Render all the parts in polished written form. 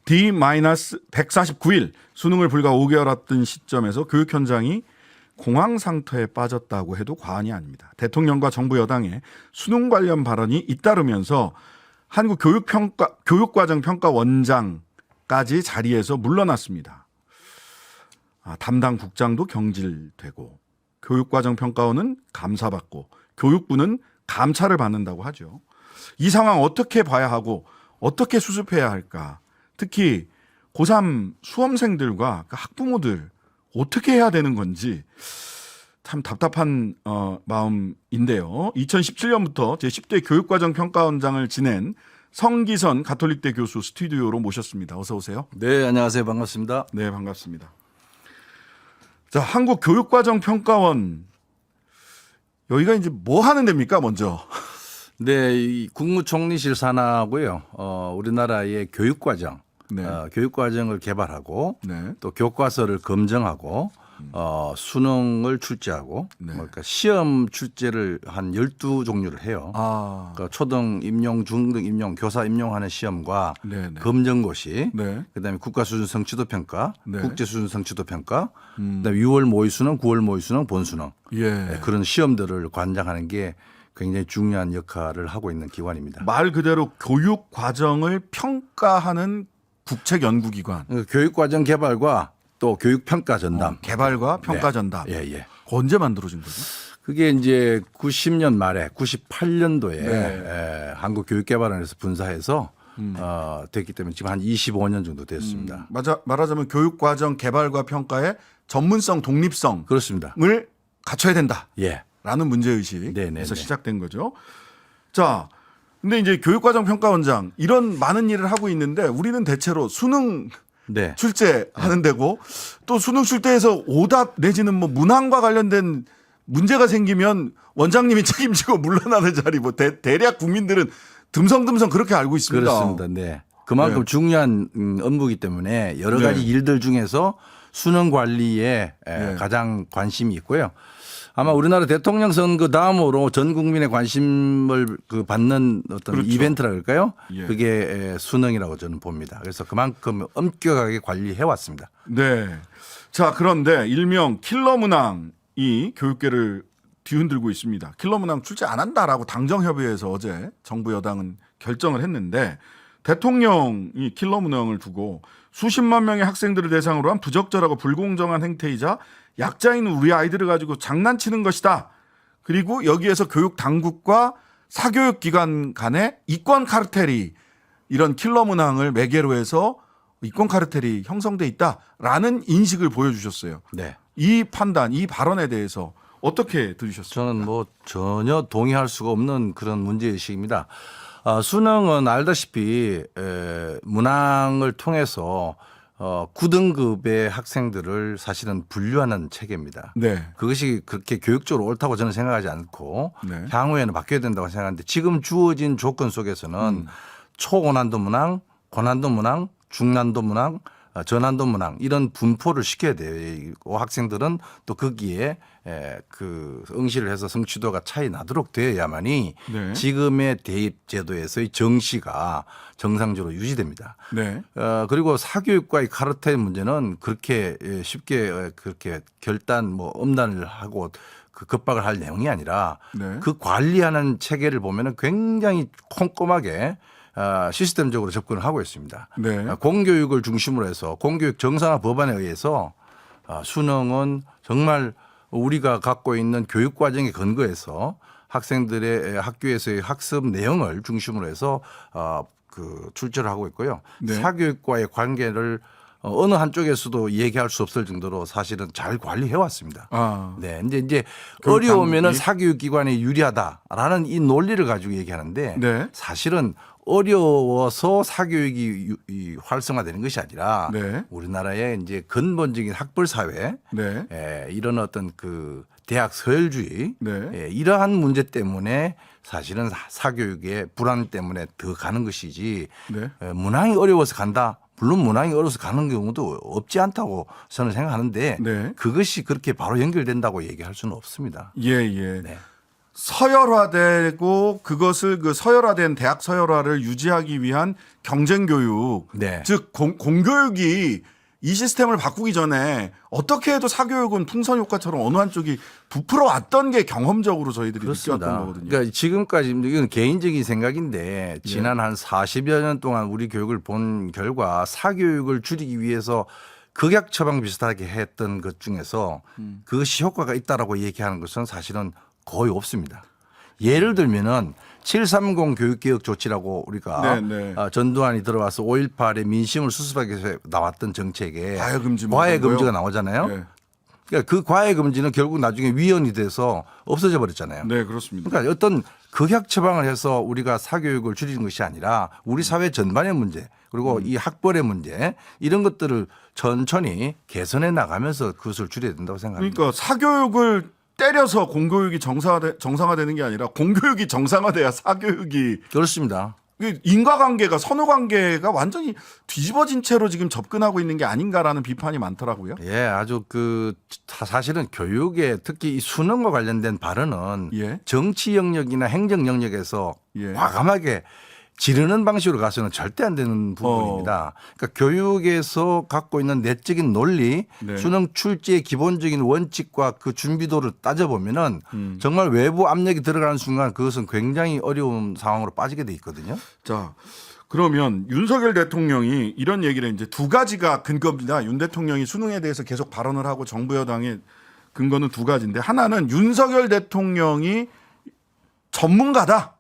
D-149일 수능을 불과 5개월 앞둔 시점에서 교육 현장이 공황 상태에 빠졌다고 해도 과언이 아닙니다. 대통령과 정부 여당의 수능 관련 발언이 잇따르면서 한국교육과정평가원장까지 자리에서 물러났습니다. 담당 국장도 경질되고 교육과정평가원은 감사받고 교육부는 감찰을 받는다고 하죠. 이 상황 어떻게 봐야 하고 어떻게 수습해야 할까? 특히 고3 수험생들과 학부모들 어떻게 해야 되는 건지 참 답답한 마음인데요. 2017년부터 제10대 교육과정평가원장을 지낸 성기선 가톨릭대 교수 스튜디오로 모셨습니다. 어서 오세요. 네, 안녕하세요. 반갑습니다. 네, 반갑습니다. 자, 한국교육과정평가원 여기가 이제 뭐 하는 데입니까, 먼저? 네, 이 국무총리실 산하고요. 우리나라의 교육과정, 네. 교육과정을 개발하고 네. 또 교과서를 검증하고 수능을 출제하고 네. 그러니까 시험 출제를 한 12종류를 해요. 그러니까 초등 임용, 중등 임용, 교사 임용하는 시험과 네네. 검정고시, 네. 그다음에 국가 수준 성취도 평가, 네. 국제 수준 성취도 평가, 그다음에 6월 모의 수능, 9월 모의 수능, 본 수능 예. 그런 시험들을 관장하는 게 굉장히 중요한 역할을 하고 있는 기관입니다. 말 그대로 교육 과정을 평가하는 국책 연구기관. 교육과정 개발과 또 교육평가 전담. 개발과 평가 네. 전담. 예, 예. 언제 만들어진 거죠? 그게 이제 90년 말에 98년도에 네. 한국교육개발원에서 분사해서 됐기 때문에 지금 한 25년 정도 됐습니다. 말하자면 교육 과정 개발과 평가의 전문성, 독립성을 그렇습니다. 갖춰야 된다. 예. 라는 문제의식에서 네네네. 시작된 거죠. 자, 근데 이제 교육과정평가원장 이런 많은 일을 하고 있는데 우리는 대체로 수능 네. 출제하는 데고 또 수능 출제에서 오답 내지는 뭐 문항과 관련된 문제가 생기면 원장님이 책임지고 물러나는 자리 뭐 대략 국민들은 듬성듬성 그렇게 알고 있습니다. 그렇습니다. 네. 그만큼 네. 중요한 업무이기 때문에 여러 가지 네. 일들 중에서 수능 관리에 네. 가장 관심이 있고요. 아마 우리나라 대통령 선거 다음으로 전 국민의 관심을 받는 어떤 그렇죠. 이벤트라 그럴까요? 예. 그게 수능이라고 저는 봅니다. 그래서 그만큼 엄격하게 관리해 왔습니다. 네. 자, 그런데 일명 킬러 문항이 교육계를 뒤흔들고 있습니다. 킬러 문항 출제 안 한다라고 당정협의회에서 어제 정부 여당은 결정을 했는데 대통령이 킬러 문항을 두고 수십만 명의 학생들을 대상으로 한 부적절하고 불공정한 행태이자 약자인 우리 아이들을 가지고 장난치는 것이다. 그리고 여기에서 교육 당국과 사교육기관 간의 이권 카르텔이 이런 킬러 문항을 매개로 해서 이권 카르텔이 형성돼 있다라는 인식을 보여주셨어요. 네. 이 판단, 이 발언에 대해서 어떻게 들으셨습니까? 저는 뭐 전혀 동의할 수가 없는 그런 문제의식입니다. 수능은 알다시피 문항을 통해서 9등급의 학생들을 사실은 분류하는 체계입니다. 네. 그것이 그렇게 교육적으로 옳다고 저는 생각하지 않고 네. 향후에는 바뀌어야 된다고 생각하는데 지금 주어진 조건 속에서는 초고난도 문항, 고난도 문항, 중난도 문항, 저난도 문항 이런 분포를 시켜야 되고 학생들은 또 거기에 그 응시를 해서 성취도가 차이 나도록 되어야만이 네. 지금의 대입 제도에서의 정시가 정상적으로 유지됩니다. 네. 그리고 사교육과의 카르텔 문제는 그렇게 쉽게 그렇게 결단 뭐 엄단을 하고 그 급박을 할 내용이 아니라 네. 그 관리하는 체계를 보면은 굉장히 꼼꼼하게 시스템적으로 접근을 하고 있습니다. 네. 공교육을 중심으로 해서 공교육 정상화 법안에 의해서 수능은 정말 우리가 갖고 있는 교육 과정에 근거해서 학생들의 학교에서의 학습 내용을 중심으로 해서 그 출제를 하고 있고요. 네. 사교육과의 관계를 어느 한쪽에서도 얘기할 수 없을 정도로 사실은 잘 관리해 왔습니다. 네. 근데 이제 교육 어려우면은 당국이? 사교육기관이 유리하다라는 이 논리를 가지고 얘기하는데 네. 사실은 어려워서 사교육이 활성화되는 것이 아니라 네. 우리나라의 이제 근본적인 학벌 사회 네. 이런 어떤 그 대학 서열주의 네. 이러한 문제 때문에 사실은 사교육의 불안 때문에 더 가는 것이지 네. 문항이 어려워서 간다. 물론 문항이 어려워서 가는 경우도 없지 않다고 저는 생각하는데 네. 그것이 그렇게 바로 연결된다고 얘기할 수는 없습니다. 예, 예. 네. 서열화되고 그것을 그 서열화된 대학 서열화를 유지하기 위한 경쟁 교육, 네. 즉 공교육이 이 시스템을 바꾸기 전에 어떻게 해도 사교육은 풍선 효과처럼 어느 한쪽이 부풀어 왔던 게 경험적으로 저희들이 그렇습니다. 느꼈던 거거든요. 그러니까 지금까지 이건 개인적인 생각인데 지난 한 40여 년 동안 우리 교육을 본 결과 사교육을 줄이기 위해서 극약 처방 비슷하게 했던 것 중에서 그것이 효과가 있다라고 얘기하는 것은 사실은 거의 없습니다. 예를 들면은 730 교육개혁 조치라고 우리가 네. 전두환이 들어와서 5.18의 민심을 수습하기 위해서 나왔던 정책에 과외금지 과외금지가 나오잖아요. 네. 그러니까 그 과외금지는 결국 나중에 위헌이 돼서 없어져 버렸잖아요. 네, 그렇습니다. 그러니까 어떤 극약 처방을 해서 우리가 사교육을 줄이는 것이 아니라 우리 사회 전반의 문제 그리고 이 학벌의 문제 이런 것들을 천천히 개선해 나가면서 그것을 줄여야 된다고 생각합니다. 그러니까 사교육을 때려서 공교육이 정상화되는 게 아니라 공교육이 정상화돼야 사교육이 그렇습니다. 인과관계가 선후관계가 완전히 뒤집어진 채로 지금 접근하고 있는 게 아닌가라는 비판이 많더라고요. 예, 아주 사실은 교육에 특히 이 수능과 관련된 발언은 예. 정치 영역이나 행정 영역에서 예. 과감하게 지르는 방식으로 가서는 절대 안 되는 부분입니다. 그러니까 교육에서 갖고 있는 내적인 논리, 네. 수능 출제의 기본적인 원칙과 그 준비도를 따져보면은 정말 외부 압력이 들어가는 순간 그것은 굉장히 어려운 상황으로 빠지게 돼 있거든요. 자, 그러면 윤석열 대통령이 이런 얘기를 이제 두 가지가 근거입니다. 윤 대통령이 수능에 대해서 계속 발언을 하고 정부 여당의 근거는 두 가지인데 하나는 윤석열 대통령이 전문가다.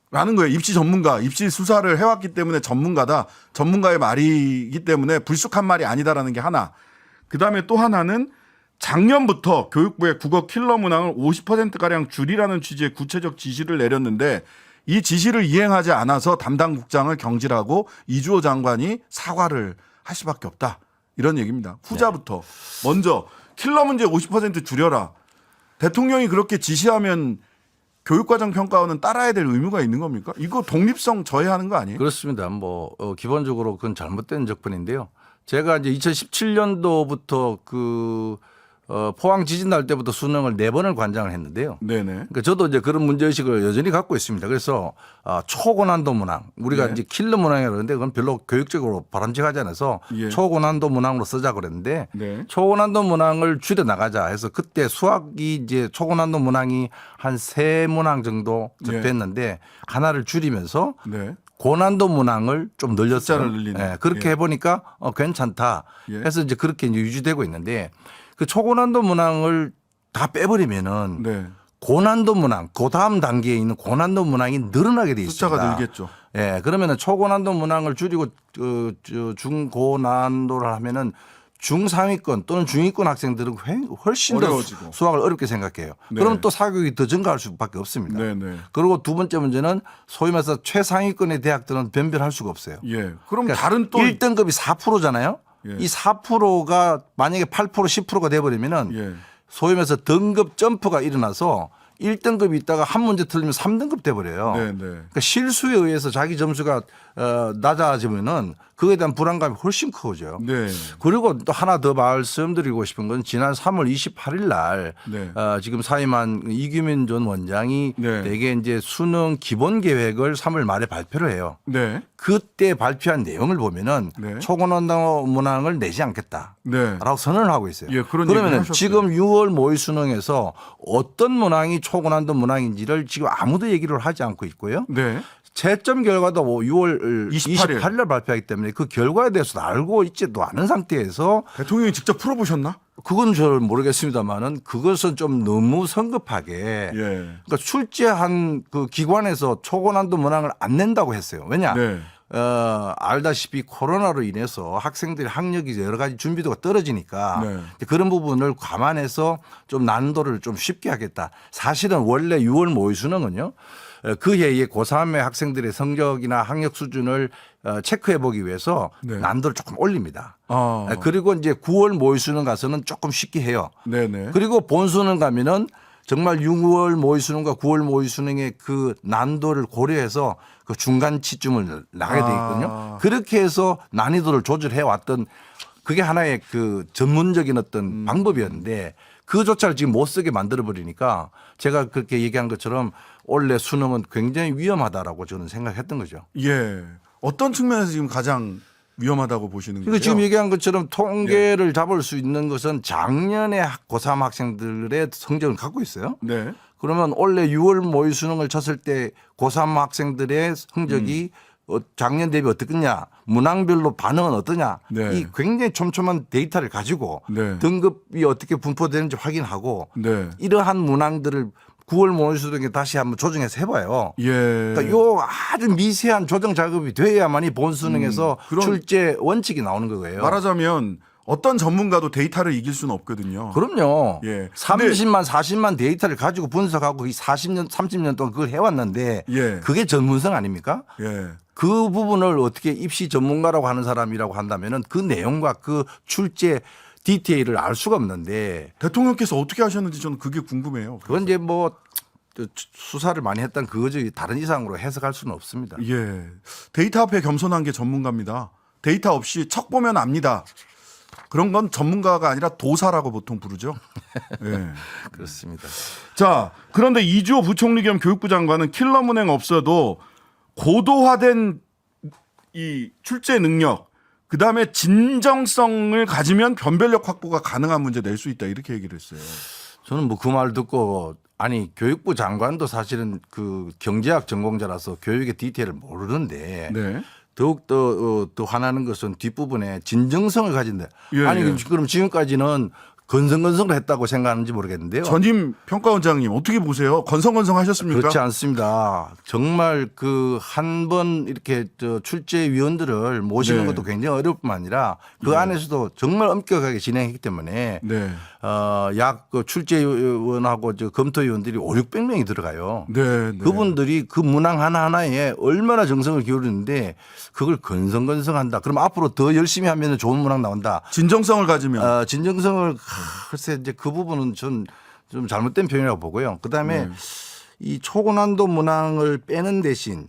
라는 거예요. 입시 전문가, 입시 수사를 해왔기 때문에 전문가다. 전문가의 말이기 때문에 불쑥한 말이 아니다라는 게 하나. 그다음에 또 하나는 작년부터 교육부의 국어 킬러 문항을 50%가량 줄이라는 취지의 구체적 지시를 내렸는데 이 지시를 이행하지 않아서 담당 국장을 경질하고 이주호 장관이 사과를 할 수밖에 없다. 이런 얘기입니다. 후자부터. 먼저 킬러 문제 50% 줄여라. 대통령이 그렇게 지시하면 교육과정 평가원은 따라야 될 의무가 있는 겁니까? 이거 독립성 저해하는 거 아니에요? 그렇습니다. 기본적으로 그건 잘못된 접근인데요. 제가 이제 2017년도부터 포항 지진 날 때부터 수능을 4번을 관장을 했는데요. 네네. 그러니까 저도 이제 그런 문제의식을 여전히 갖고 있습니다. 그래서 초고난도 문항, 우리가 네. 이제 킬러 문항이라고 그러는데 그건 별로 교육적으로 바람직하지 않아서 예. 초고난도 문항으로 쓰자 그랬는데 네. 초고난도 문항을 줄여 나가자 해서 그때 수학이 이제 초고난도 문항이 한 3문항 정도 접했는데 하나를 줄이면서 네. 고난도 문항을 좀 늘렸어요. 숫자를 늘리는. 예, 그렇게 예. 해보니까 괜찮다. 예. 해서 이제 그렇게 이제 유지되고 있는데 그 초고난도 문항을 다 빼버리면은 네. 고난도 문항, 그 다음 단계에 있는 고난도 문항이 늘어나게 돼 있습니다. 숫자가 늘겠죠. 예, 그러면은 초고난도 문항을 줄이고 중고난도를 하면은 중상위권 또는 중위권 학생들은 훨씬 더 어려워지고. 수학을 어렵게 생각해요. 네. 그러면 또 사교육이 더 증가할 수밖에 없습니다. 네네. 그리고 두 번째 문제는 소위 말해서 최상위권의 대학들은 변별할 수가 없어요. 예. 그럼 그러니까 다른 또 1등급이 4%잖아요. 예. 이 4%가 만약에 8% 10%가 돼버리면은 예. 소위 말해서 등급 점프가 일어나서 1등급이 있다가 한 문제 틀리면 3등급 돼버려요. 네네. 그러니까 실수에 의해서 자기 점수가 낮아지면은 그에 대한 불안감이 훨씬 커져요. 네. 그리고 또 하나 더 말씀드리고 싶은 건 지난 3월 28일 날 네. 지금 사임한 이규민 전 원장이 네. 대개 이제 수능 기본 계획을 3월 말에 발표를 해요. 네. 그때 발표한 내용을 보면은 네. 초고난도 문항을 내지 않겠다. 네. 라고 선언을 하고 있어요. 예, 그런 얘기를 그러면 하셨어요. 지금 6월 모의 수능에서 어떤 문항이 초고난도 문항인지를 지금 아무도 얘기를 하지 않고 있고요. 네. 채점 결과도 6월 28일. 28일 날 발표하기 때문에 그 결과에 대해서 알고 있지도 않은 상태에서 대통령이 직접 풀어보셨나? 그건 잘 모르겠습니다만은 그것은 좀 너무 성급하게 예. 그러니까 출제한 그 기관에서 초고난도 문항을 안 낸다고 했어요. 왜냐? 네. 알다시피 코로나로 인해서 학생들의 학력이 여러 가지 준비도가 떨어지니까 네. 그런 부분을 감안해서 좀 난도를 좀 쉽게 하겠다. 사실은 원래 6월 모의 수능은요. 그 해에 고3의 학생들의 성적이나 학력 수준을 체크해 보기 위해서 네. 난도를 조금 올립니다. 아. 그리고 이제 9월 모의 수능 가서는 조금 쉽게 해요. 네네. 그리고 본수능 가면은 정말 6월 모의 수능과 9월 모의 수능의 그 난도를 고려해서 그 중간치쯤을 나가게 돼 있거든요. 그렇게 해서 난이도를 조절해 왔던 그게 하나의 그 전문적인 어떤 방법이었는데 그조차를 지금 못 쓰게 만들어 버리니까 제가 그렇게 얘기한 것처럼 원래 수능은 굉장히 위험하다라고 저는 생각했던 거죠. 예. 어떤 측면에서 지금 가장 위험하다고 보시는 거예요? 그러니까 지금 얘기한 것처럼 통계를 잡을 수 있는 것은 작년에 고3 학생들의 성적을 갖고 있어요. 네. 그러면 올해 6월 모의 수능을 쳤을 때 고3 학생들의 성적이 작년 대비 어떻겠냐, 문항별로 반응은 어떠냐, 네. 이 굉장히 촘촘한 데이터를 가지고 네. 등급이 어떻게 분포되는지 확인하고 네. 이러한 문항들을 9월 모의 수능에 다시 한번 조정해서 해봐요. 예. 그러니까 요 아주 미세한 조정 작업이 돼야만이 본 수능에서 그럼 출제 원칙이 나오는 거예요. 말하자면 어떤 전문가도 데이터를 이길 수는 없거든요. 그럼요. 예. 30만 40만 데이터를 가지고 분석하고 이 40년 30년 동안 그걸 해왔는데 예. 그게 전문성 아닙니까? 예. 그 부분을 어떻게 입시 전문가라고 하는 사람이라고 한다면은 그 내용과 그 출제 디테일을 알 수가 없는데 대통령께서 어떻게 하셨는지 저는 그게 궁금해요. 그건 이제 뭐 수사를 많이 했던 그거죠. 다른 이상으로 해석할 수는 없습니다. 예. 데이터 앞에 겸손한 게 전문가입니다. 데이터 없이 척 보면 압니다. 그런 건 전문가가 아니라 도사라고 보통 부르죠. 예. 그렇습니다. 자, 그런데 이주호 부총리 겸 교육부 장관은 킬러 문항 없어도 고도화된 이 출제 능력, 그 다음에 진정성을 가지면 변별력 확보가 가능한 문제 낼 수 있다 이렇게 얘기를 했어요. 저는 뭐 그 말 듣고 아니 교육부 장관도 사실은 그 경제학 전공자라서 교육의 디테일을 모르는데 네. 더욱더 더 화나는 것은 뒷부분에 진정성을 가진다. 예, 아니 예. 그럼 지금까지는 건성건성을 했다고 생각하는지 모르겠는데요. 전임 평가원장님 어떻게 보세요? 건성건성하셨습니까? 그렇지 않습니다. 정말 그 한 번 이렇게 출제위원들을 모시는 네. 것도 굉장히 어려울 뿐만 아니라 그 안에서도 정말 엄격하게 진행했기 때문에 네. 약 그 출제위원하고 검토위원들이 5,600명이 들어가요. 네. 네. 그분들이 그 문항 하나하나에 얼마나 정성을 기울이는데 그걸 건성건성한다. 그럼 앞으로 더 열심히 하면 좋은 문항 나온다. 진정성을 가지면 진정성을 글쎄 이제 그 부분은 전 좀 잘못된 표현이라고 보고요. 그다음에 네. 이 초고난도 문항을 빼는 대신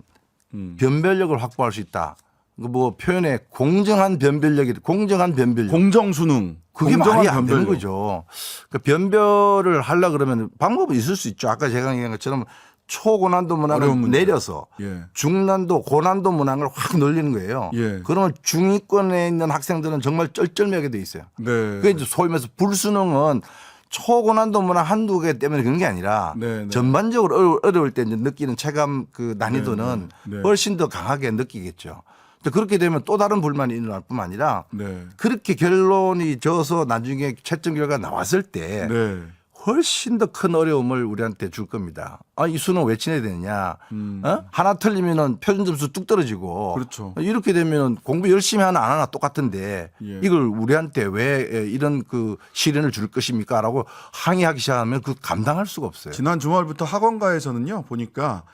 변별력을 확보할 수 있다. 뭐 표현에 공정한 변별력 공정 수능 그게 공정한 말이 안 되는 변별력. 거죠. 그러니까 변별을 하려 그러면 방법은 있을 수 있죠. 아까 제가 얘기한 것처럼 초고난도 어려운 문항을 문제. 내려서 예. 중난도 고난도 문항을 확 늘리는 거예요. 예. 그러면 중위권에 있는 학생들은 정말 쩔쩔매게 돼 있어요. 네. 그게 이제 소위 말해서 불수능은 초고난도 문항 한두 개 때문에 그런 게 아니라 네, 네. 전반적으로 어려울 때 이제 느끼는 체감 그 난이도는 네, 네. 훨씬 더 강하게 느끼겠죠. 그렇게 되면 또 다른 불만이 일어날 뿐만 아니라 네. 그렇게 결론이 져서 나중에 채점 결과 나왔을 때 네. 훨씬 더 큰 어려움을 우리한테 줄 겁니다. 이 수능 왜 치내야 되느냐. 하나 틀리면은 표준 점수 뚝 떨어지고. 그렇죠. 이렇게 되면 공부 열심히 하나 안 하나 똑같은데 예. 이걸 우리한테 왜 이런 그 시련을 줄 것입니까? 라고 항의하기 시작하면 그 감당할 수가 없어요. 지난 주말부터 학원가에서는요 보니까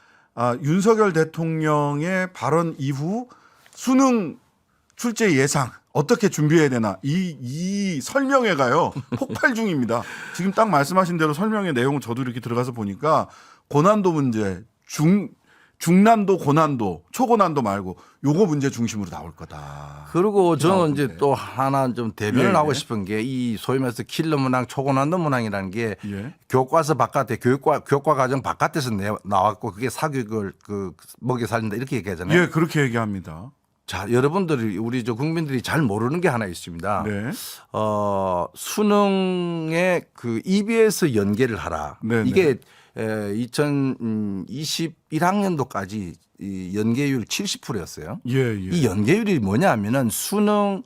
윤석열 대통령의 발언 이후 수능 출제 예상 어떻게 준비해야 되나 이 설명회가요 폭발 중입니다. 지금 딱 말씀하신 대로 설명의 내용을 저도 이렇게 들어가서 보니까 고난도 문제 중난도 고난도 초고난도 말고 요거 문제 중심으로 나올 거다. 그리고 저는 나오는데. 이제 또 하나 좀 대변을 예, 하고 예. 싶은 게 이 소위 말해서 킬러 문항 초고난도 문항이라는 게 예. 교과서 바깥에 교과 과정 바깥에서 나왔고 그게 사교육을 그 먹여 살린다 이렇게 얘기하잖아요. 예, 그렇게 얘기합니다. 자, 여러분들이 우리 국민들이 잘 모르는 게 하나 있습니다. 네. 수능에 그 EBS 연계를 하라. 네네. 이게 2021학년도까지 이 연계율 70%였어요. 예, 예. 이 연계율이 뭐냐면은 수능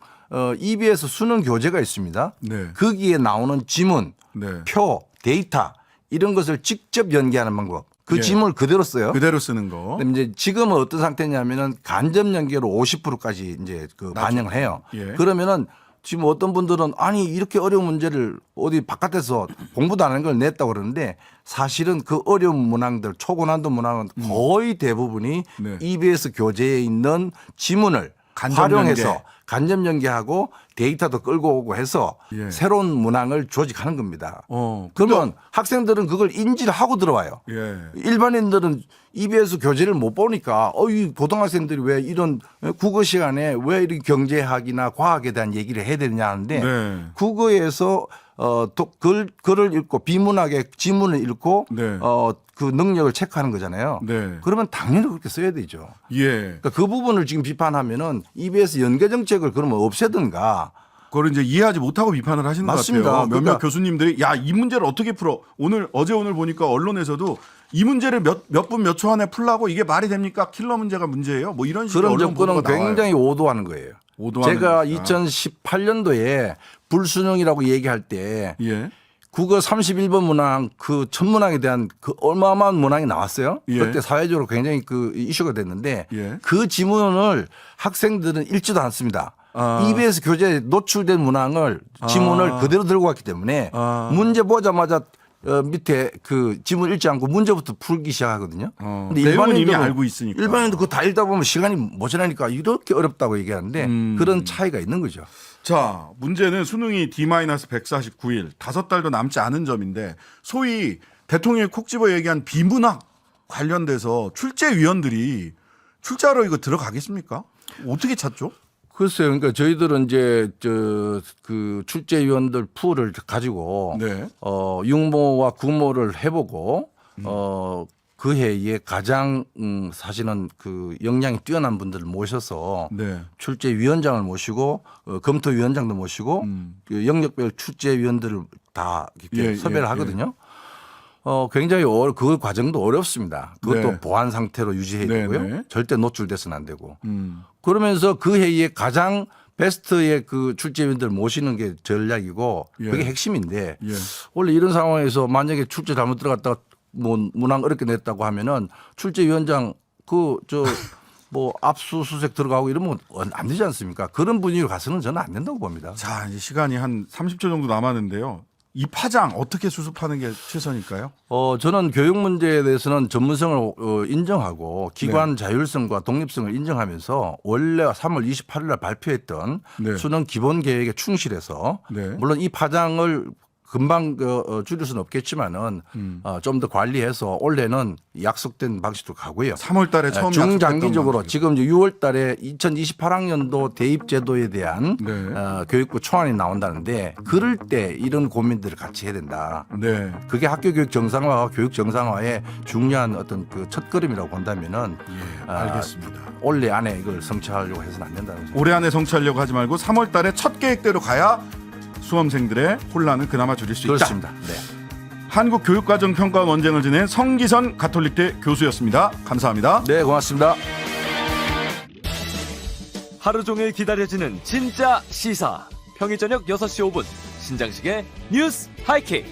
EBS 수능 교재가 있습니다. 네. 거기에 나오는 지문, 네. 표, 데이터 이런 것을 직접 연계하는 방법. 그 예. 지문을 그대로 써요. 그대로 쓰는 거. 근데 이제 지금은 어떤 상태냐면은 간접 연계로 50%까지 이제 그 반영을 해요. 예. 그러면은 지금 어떤 분들은 아니 이렇게 어려운 문제를 어디 바깥에서 공부도 안 하는 걸 냈다고 그러는데 사실은 그 어려운 문항들 초고난도 문항은 거의 대부분이 네. EBS 교재에 있는 지문을 간접 활용해서 연계. 간접 연계하고 데이터도 끌고 오고 해서 예. 새로운 문항을 조직하는 겁니다. 근데- 그러면 학생들은 그걸 인지를 하고 들어와요. 예. 일반인들은 EBS 교재를 못 보니까 이 고등학생들이 왜 이런 국어 시간에 왜 이렇게 경제학이나 과학에 대한 얘기를 해야 되느냐 하는데 네. 국어에서 글을 읽고 비문학의 지문을 읽고 네. 그 능력을 체크하는 거잖아요. 네. 그러면 당연히 그렇게 써야 되죠. 예. 그러니까 그 부분을 지금 비판하면은 EBS 연계 정책을 그러면 없애든가. 그걸 이제 이해하지 못하고 비판을 하시는 맞습니다. 것 같아요. 몇몇 그러니까 교수님들이 야, 이 문제를 어떻게 풀어? 어제 오늘 보니까 언론에서도 이 문제를 몇 분 몇 초 안에 풀라고 이게 말이 됩니까? 킬러 문제가 문제예요. 뭐 이런 식의 그런 언론 접근은 보도가 나와요. 굉장히 오도하는 거예요. 오도하는 제가 거니까. 2018년도에 불수능이라고 얘기할 때 예. 국어 31번 문항 그 첫 문항에 대한 그 어마어마한 문항이 나왔어요. 예. 그때 사회적으로 굉장히 그 이슈가 됐는데 예. 그 지문을 학생들은 읽지도 않습니다. 아. EBS 교재에 노출된 문항을 지문을 그대로 들고 갔기 때문에 문제 보자마자 밑에 그 지문 읽지 않고 문제부터 풀기 시작하거든요. 근데 내용은 이미 일반인들은- 알고 있으니까. 일반인도 그거 다 읽다 보면 시간이 모자라니까 이렇게 어렵다고 얘기하는데 그런 차이가 있는 거죠. 자, 문제는 수능이 D-149일 5달도 남지 않은 점인데 소위 대통령이 콕 집어 얘기한 비문학 관련돼서 출제위원들이 출제하러 이거 들어가겠습니까? 어떻게 찾죠? 글쎄요. 그러니까 저희들은 이제 그 출제위원들 풀을 가지고 네. 육모와 구모를 해보고 그 해에 가장 사실은 그 역량이 뛰어난 분들을 모셔서 네. 출제위원장을 모시고 검토위원장도 모시고 그 영역별 출제위원들을 다 이렇게 예, 섭외를 예, 하거든요. 굉장히 그 과정도 어렵습니다. 그것도 네. 보안 상태로 유지해야 네, 되고요. 네. 절대 노출돼서는 안 되고. 그러면서 그 해에 가장 베스트의 그 출제위원들 모시는 게 전략이고 예. 그게 핵심인데 예. 원래 이런 상황에서 만약에 출제 잘못 들어갔다가 뭐 문항 어렵게 냈다고 하면은 출제위원장 뭐 압수수색 들어가고 이러면 안 되지 않습니까? 그런 분위기로 가서는 저는 안 된다고 봅니다. 자, 이제 시간이 한 30초 정도 남았는데요. 이 파장 어떻게 수습하는 게 최선일까요? 저는 교육 문제에 대해서는 전문성을 인정하고 기관 네. 자율성과 독립성을 인정하면서 원래 3월 28일 날 발표했던 네. 수능 기본 계획에 충실해서 네. 물론 이 파장을 금방 줄일 수는 없겠지만은 좀 더 관리해서 올해는 약속된 방식으로 가고요. 3월 달에 처음 중장기적으로 약속했던 지금 이제 6월 달에 2028학년도 대입 제도에 대한 네. 교육부 초안이 나온다는데 그럴 때 이런 고민들을 같이 해야 된다. 네. 그게 학교 교육 정상화와 교육 정상화의 중요한 어떤 그 첫걸음이라고 본다면은 알겠습니다. 올해 안에 이걸 성취하려고 해서는 안 된다는 거죠. 올해 안에 성취하려고 하지 말고 3월 달에 첫 계획대로 가야 수험생들의 혼란을 그나마 줄일 수 있다. 그렇습니다. 네. 한국교육과정평가원 원장을 지낸 성기선 가톨릭대 교수였습니다. 감사합니다. 네, 고맙습니다. 하루 종일 기다려지는 진짜 시사. 평일 저녁 6시 5분 신장식의 뉴스 하이킥.